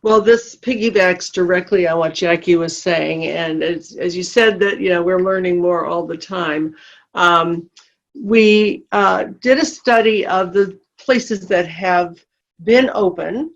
Well, this piggybacks directly on what Jackie was saying, and as you said that we're learning more all the time. Um, we did a study of the places that have been open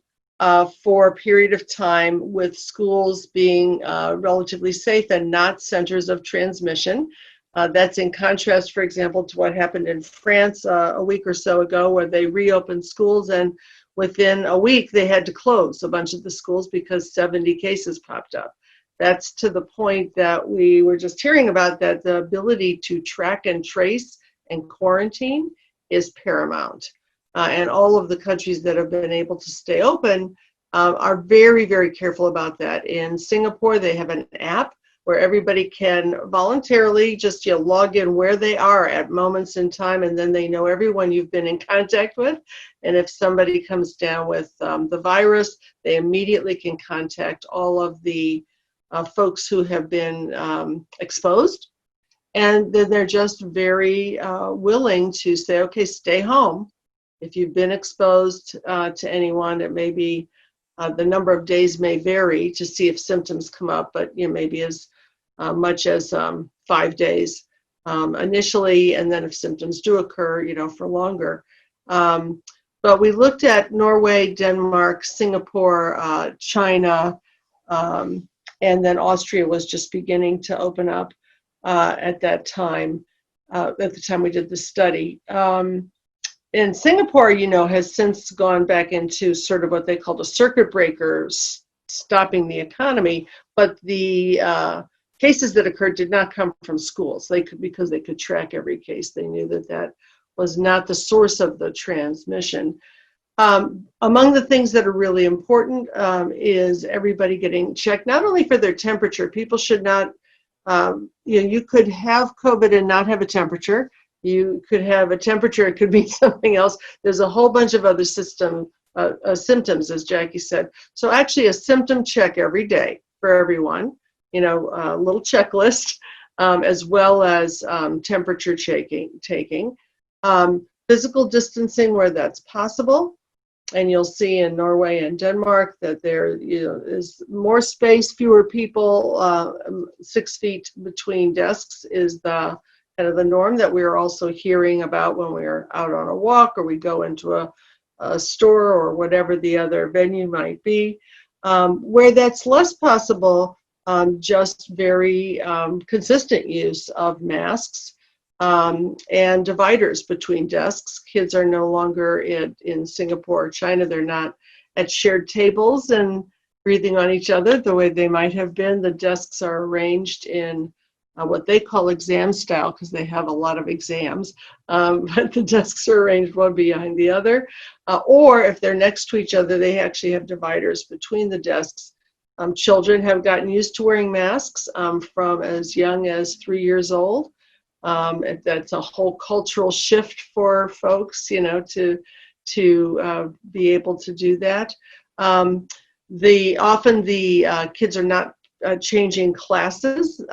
for a period of time, with schools being relatively safe and not centers of transmission. That's in contrast, for example, to what happened in France a week or so ago, where they reopened schools, and within a week they had to close a bunch of the schools because 70 cases popped up. That's to the point that we were just hearing about, that the ability to track and trace and quarantine is paramount. And all of the countries that have been able to stay open are very, very careful about that. In Singapore, they have an app where everybody can voluntarily just log in where they are at moments in time, and then they know everyone you've been in contact with. And if somebody comes down with the virus, they immediately can contact all of the folks who have been exposed. And then they're just very willing to say, okay, stay home. If you've been exposed to anyone, it may be the number of days may vary to see if symptoms come up, but maybe as much as 5 days initially, and then if symptoms do occur, for longer. But we looked at Norway, Denmark, Singapore, China, and then Austria was just beginning to open up at that time, at the time we did the study. And Singapore, has since gone back into sort of what they called a circuit breaker, stopping the economy, but the cases that occurred did not come from schools. Because they could track every case. They knew that was not the source of the transmission. Among the things that are really important is everybody getting checked, not only for their temperature. People should not, you could have COVID and not have a temperature. You could have a temperature, it could be something else. There's a whole bunch of other symptoms, as Jackie said. So actually a symptom check every day for everyone, a little checklist, as well as temperature taking. Physical distancing where that's possible. And you'll see in Norway and Denmark that there is more space, fewer people, 6 feet between desks is the kind of the norm that we're also hearing about when we're out on a walk or we go into a store or whatever the other venue might be. Where that's less possible, just very consistent use of masks and dividers between desks. Kids are no longer in Singapore or China. They're not at shared tables and breathing on each other the way they might have been. The desks are arranged in what they call exam style, because they have a lot of exams, but the desks are arranged one behind the other. Or if they're next to each other, they actually have dividers between the desks. Children have gotten used to wearing masks from as young as 3 years old. That's a whole cultural shift for folks, to be able to do that. Often the kids are not changing classes.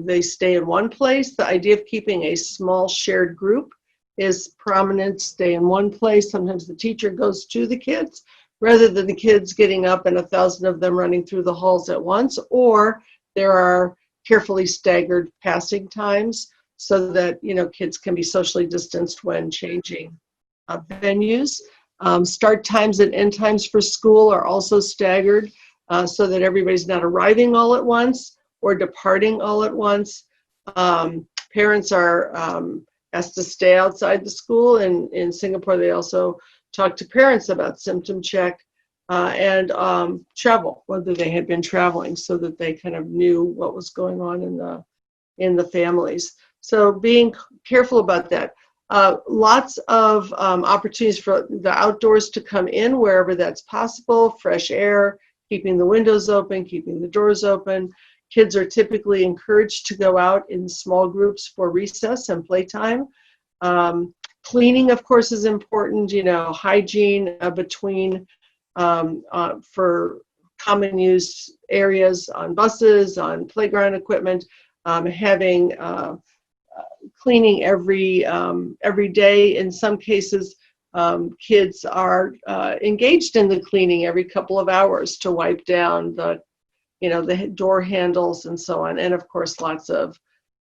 They stay in one place. The idea of keeping a small shared group is prominent. Stay in one place. Sometimes the teacher goes to the kids rather than the kids getting up and 1,000 of them running through the halls at once, or there are carefully staggered passing times so that kids can be socially distanced when changing venues. Start times and end times for school are also staggered so that everybody's not arriving all at once or departing all at once. Parents are asked to stay outside the school. In Singapore, they also talk to parents about symptom check and travel, whether they had been traveling, so that they kind of knew what was going on in the families. So being careful about that. Lots of opportunities for the outdoors to come in wherever that's possible, fresh air, keeping the windows open, keeping the doors open. Kids are typically encouraged to go out in small groups for recess and playtime. Cleaning, of course, is important, hygiene between for common use areas on buses, on playground equipment, having cleaning every day. In some cases, Kids are engaged in the cleaning every couple of hours to wipe down the door handles and so on. And of course, lots of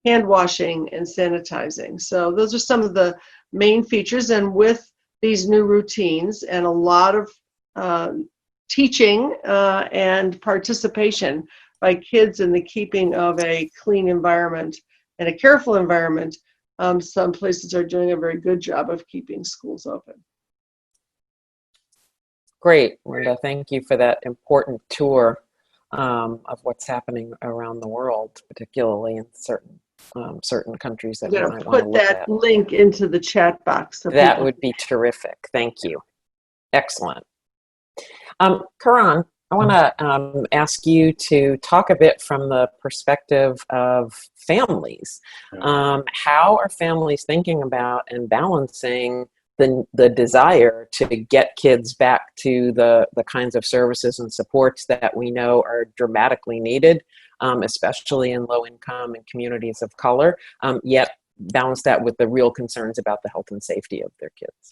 hand washing and sanitizing. So those are some of the main features. And with these new routines and a lot of teaching and participation by kids in the keeping of a clean environment and a careful environment, some places are doing a very good job of keeping schools open. Great, Linda. Thank you for that important tour of what's happening around the world, particularly in certain countries that we might want to look at. Put that link into the chat box. So that would be terrific. Thank you. Excellent. Karan, I want to ask you to talk a bit from the perspective of families. How are families thinking about and balancing the desire to get kids back to the kinds of services and supports that we know are dramatically needed, especially in low income and communities of color, yet balance that with the real concerns about the health and safety of their kids?